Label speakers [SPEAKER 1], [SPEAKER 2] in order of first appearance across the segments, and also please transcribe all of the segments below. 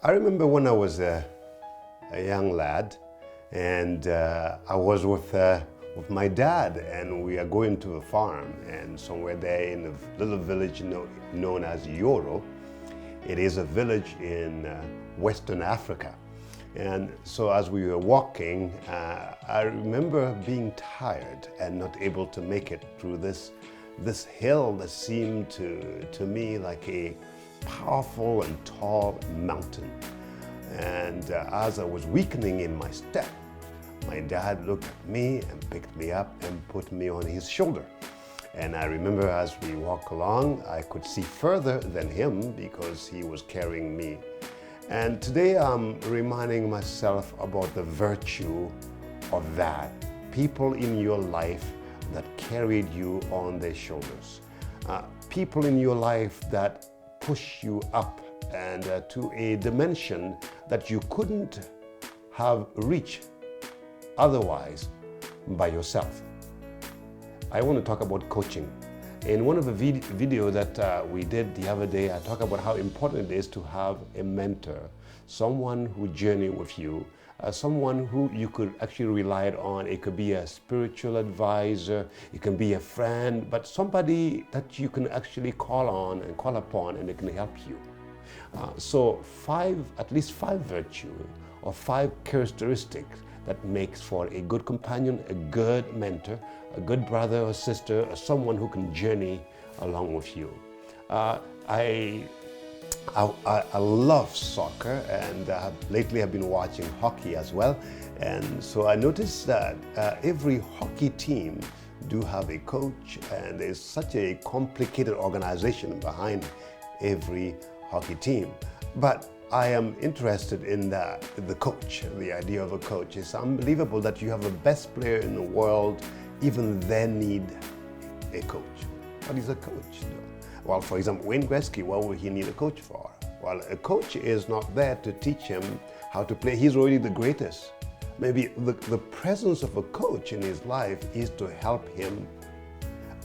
[SPEAKER 1] I remember when I was a young lad, and I was with my dad, and we are going to a farm, and somewhere there in a little village known as Yoro. It is a village in Western Africa. And so as we were walking, I remember being tired and not able to make it through this hill that seemed to me like a powerful and tall mountain. And as I was weakening in my step, my dad looked at me and picked me up and put me on his shoulder. And I remember as we walked along, I could see further than him because he was carrying me. And today I'm reminding myself about the virtue of that. People in your life that carried you on their shoulders. People in your life that push you up and to a dimension that you couldn't have reached otherwise by yourself. I want to talk about coaching. In one of the video that we did the other day, I talked about how important it is to have a mentor, someone who journey with you, someone who you could actually rely on. It could be a spiritual advisor, it can be a friend, but somebody that you can actually call on and call upon, and it can help you. So at least five virtues or 5 characteristics that makes for a good companion, a good mentor, a good brother or sister, or someone who can journey along with you. I love soccer, and lately I've been watching hockey as well. And so I noticed that every hockey team do have a coach, and there's such a complicated organization behind every hockey team. But I am interested in the coach, the idea of a coach. It's unbelievable that you have the best player in the world, even they need a coach. What is a coach? Well, for example, Wayne Gretzky, what would he need a coach for? Well, a coach is not there to teach him how to play. He's already the greatest. Maybe the presence of a coach in his life is to help him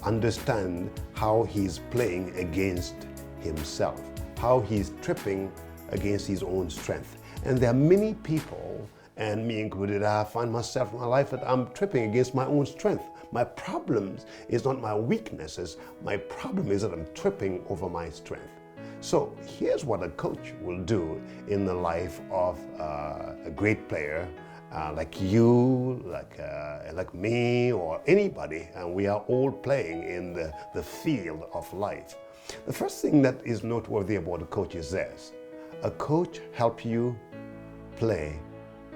[SPEAKER 1] understand how he's playing against himself, how he's tripping against his own strength. And there are many people, and me included, I find myself in my life that I'm tripping against my own strength. My problems is not my weaknesses. My problem is that I'm tripping over my strength. So here's what a coach will do in the life of a great player like you, like me, or anybody, and we are all playing in the field of life. The first thing that is noteworthy about a coach is this: a coach helps you play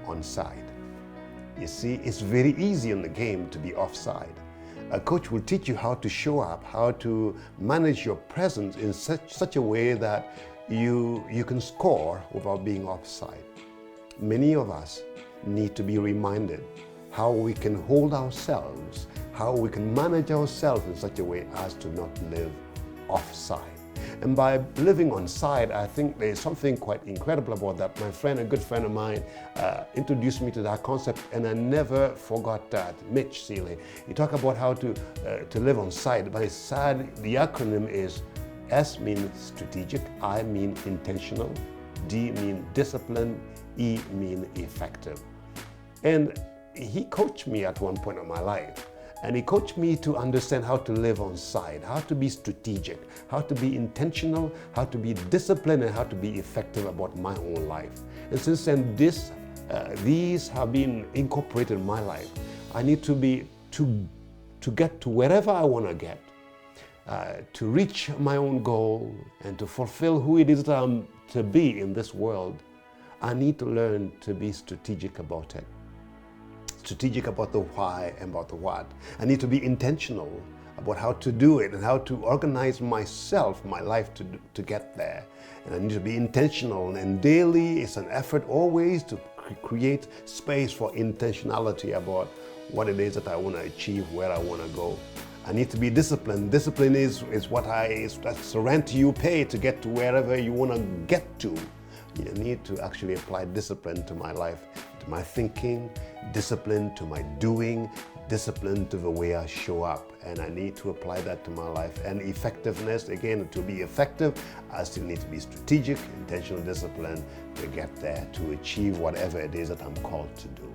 [SPEAKER 1] onside. You see, it's very easy in the game to be offside. A coach will teach you how to show up, how to manage your presence in such a way that you can score without being offside. Many of us need to be reminded how we can hold ourselves, how we can manage ourselves in such a way as to not live offside. And by living on side, I think there's something quite incredible about that. My friend, a good friend of mine, introduced me to that concept, and I never forgot that. Mitch Seeley. He talked about how to live on side. By side, the acronym is: S means strategic, I mean intentional, D mean discipline, E mean effective. And he coached me at one point in my life. And he coached me to understand how to live on side, how to be strategic, how to be intentional, how to be disciplined, and how to be effective about my own life. And since then, these have been incorporated in my life. I need to get to wherever I want to get, to reach my own goal and to fulfill who it is that I'm to be in this world. I need to learn to be strategic about it. Strategic about the why and about the what. I need to be intentional about how to do it and how to organize myself, my life to get there. And I need to be intentional, and daily it's an effort always to create space for intentionality about what it is that I want to achieve, where I want to go. I need to be disciplined. Discipline is that's the rent you pay to get to wherever you want to get to. You need to actually apply discipline to my life, to my thinking, discipline to my doing, discipline to the way I show up. And I need to apply that to my life. And effectiveness, again, to be effective, I still need to be strategic, intentional discipline, to get there, to achieve whatever it is that I'm called to do.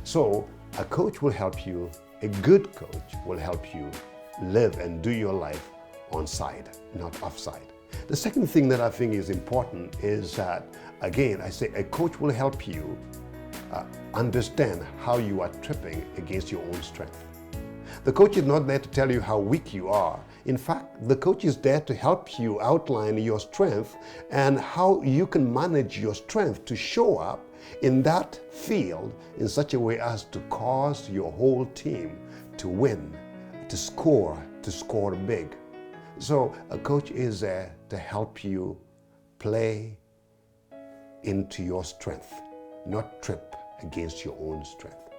[SPEAKER 1] So a coach will help you, a good coach will help you live and do your life on side, not offside. The second thing that I think is important is that, again, I say a coach will help you understand how you are tripping against your own strength. The coach is not there to tell you how weak you are. In fact, the coach is there to help you outline your strength and how you can manage your strength to show up in that field in such a way as to cause your whole team to win, to score big. So a coach is there to help you play into your strength, not trip against your own strength.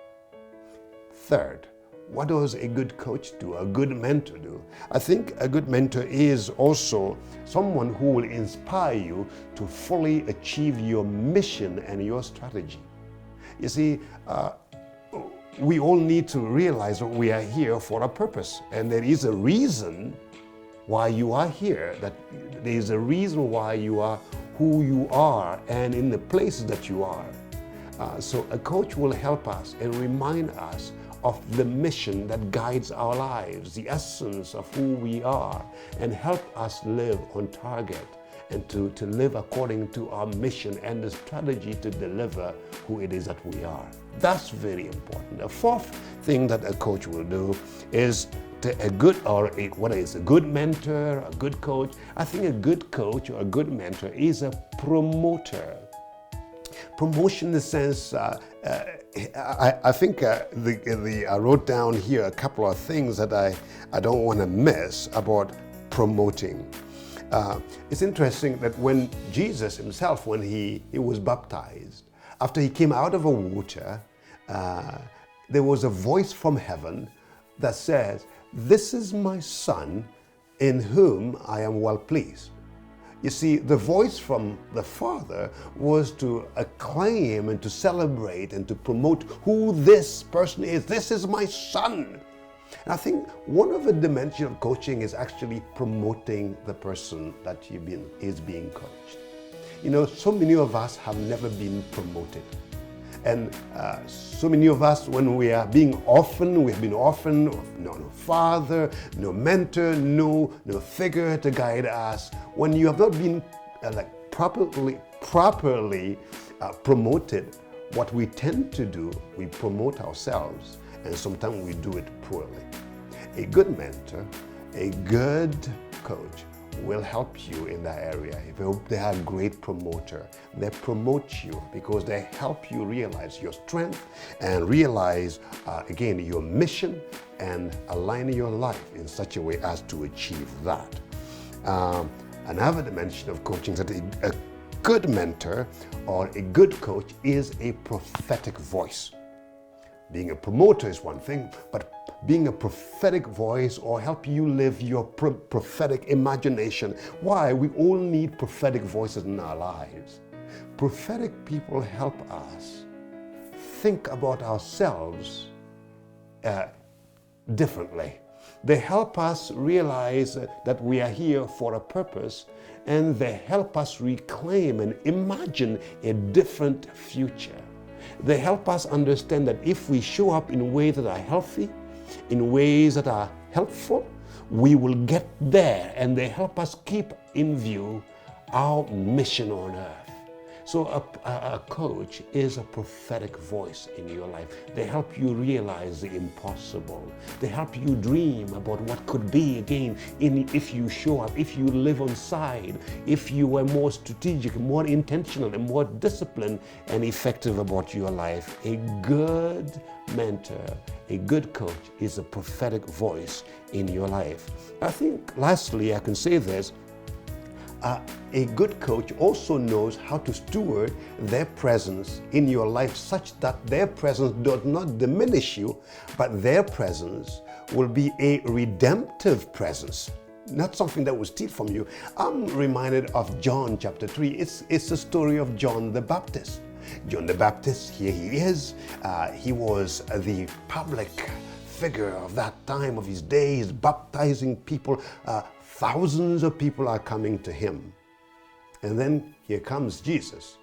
[SPEAKER 1] Third, what does a good coach do, a good mentor do? I think a good mentor is also someone who will inspire you to fully achieve your mission and your strategy. You see, we all need to realize that we are here for a purpose, and there is a reason why you are here, that there is a reason why you are who you are and in the places that you are. So a coach will help us and remind us of the mission that guides our lives, the essence of who we are, and help us live on target and to live according to our mission and the strategy to deliver who it is that we are. That's very important. The fourth thing that a coach will do is a good mentor, a good coach. I think a good coach or a good mentor is a promoter. Promotion in the sense, I think I wrote down here a couple of things that I don't want to miss about promoting. It's interesting that when Jesus himself, when he was baptized, after he came out of the water, there was a voice from heaven that says, "This is my son in whom I am well pleased." You see, the voice from the Father was to acclaim and to celebrate and to promote who this person is. This is my son. And I think one of the dimensions of coaching is actually promoting the person that is being coached. You know, so many of us have never been promoted. And so many of us, when we are being orphaned, we have been orphaned, no father, no mentor, no figure to guide us. When you have not been properly promoted, what we tend to do, we promote ourselves, and sometimes we do it poorly. A good mentor, a good coach will help you in that area. They are a great promoter. They promote you because they help you realize your strength and realize, again, your mission and align your life in such a way as to achieve that. Another dimension of coaching is that a good mentor or a good coach is a prophetic voice. Being a promoter is one thing, but being a prophetic voice or help you live your prophetic imagination. Why? We all need prophetic voices in our lives. Prophetic people help us think about ourselves differently. They help us realize that we are here for a purpose, and they help us reclaim and imagine a different future. They help us understand that if we show up in ways that are healthy, in ways that are helpful, we will get there, and they help us keep in view our mission on earth. So a coach is a prophetic voice in your life. They help you realize the impossible. They help you dream about what could be again if you show up, if you live on side, if you were more strategic, more intentional, and more disciplined and effective about your life. A good mentor, a good coach is a prophetic voice in your life. I think lastly, I can say this, a good coach also knows how to steward their presence in your life such that their presence does not diminish you, but their presence will be a redemptive presence, not something that will steal from you. I'm reminded of John chapter 3. It's the story of John the Baptist. John the Baptist, here he is. He was the public figure of that time, of his days, baptizing people. Thousands of people are coming to him. And then here comes Jesus.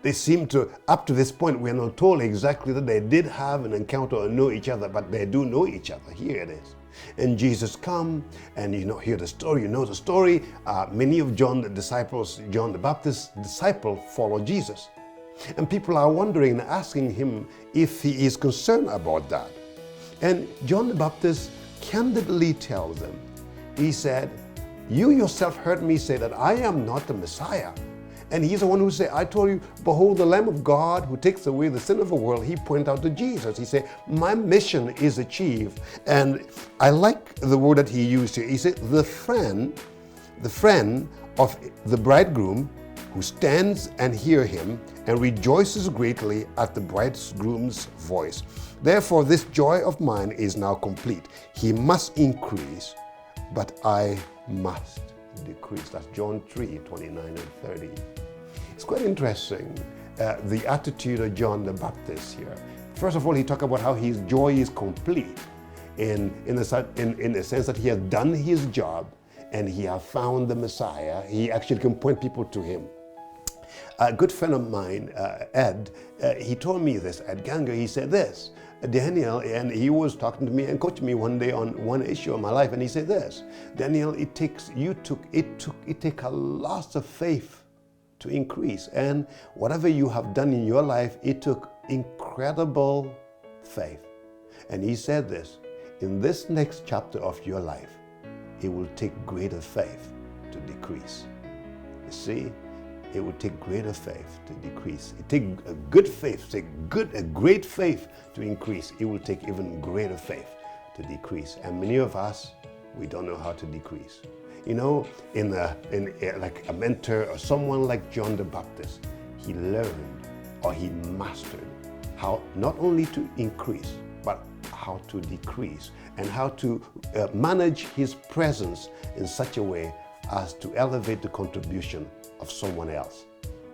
[SPEAKER 1] They seem to, up to this point, we're not told exactly that they did have an encounter or know each other, but they do know each other. Here it is. And Jesus come and hear the story, the story. Many of John the Baptist's disciple followed Jesus. And people are wondering and asking him if he is concerned about that. And John the Baptist candidly tells them, he said, "You yourself heard me say that I am not the Messiah." And he's the one who said, "I told you, behold the Lamb of God who takes away the sin of the world." He pointed out to Jesus. He said, "My mission is achieved." And I like the word that he used here. He said, the friend of the bridegroom who stands and hear him and rejoices greatly at the bridegroom's voice. Therefore, this joy of mine is now complete. He must increase, but I must decrease. That's John 3:29 and 30. It's quite interesting, the attitude of John the Baptist here. First of all, he talked about how his joy is complete in the sense that he has done his job and he has found the Messiah. He actually can point people to him. A good friend of mine, Ed, he told me this, Ed Ganger, he said this, "Daniel," and he was talking to me and coaching me one day on one issue of my life, and he said this, "Daniel, it takes a lot of faith to increase, and whatever you have done in your life, it took incredible faith." And he said this, "In this next chapter of your life, it will take greater faith to decrease." You see? It would take greater faith to decrease. It take a good faith, a great faith to increase. It will take even greater faith to decrease. And many of us, we don't know how to decrease. Like a mentor or someone like John the Baptist, he learned or he mastered how not only to increase, but how to decrease and how to manage his presence in such a way as to elevate the contribution of someone else,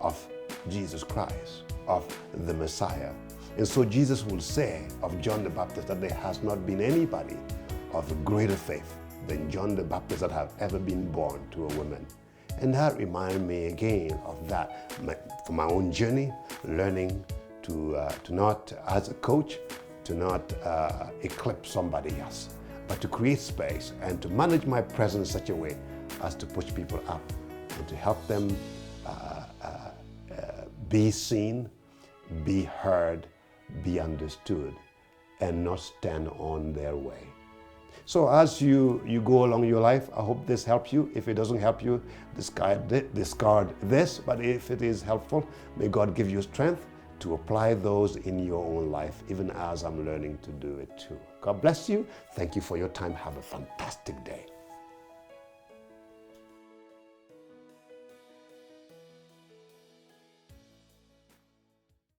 [SPEAKER 1] of Jesus Christ, of the Messiah. And so Jesus will say of John the Baptist that there has not been anybody of greater faith than John the Baptist that have ever been born to a woman. And that reminded me again of that, for my own journey, learning to not, as a coach, to not eclipse somebody else, but to create space and to manage my presence in such a way as to push people up and to help them be seen, be heard, be understood, and not stand on their way. So as you go along your life, I hope this helps you. If it doesn't help you, discard this. But if it is helpful, may God give you strength to apply those in your own life, even as I'm learning to do it too. God bless you. Thank you for your time. Have a fantastic day.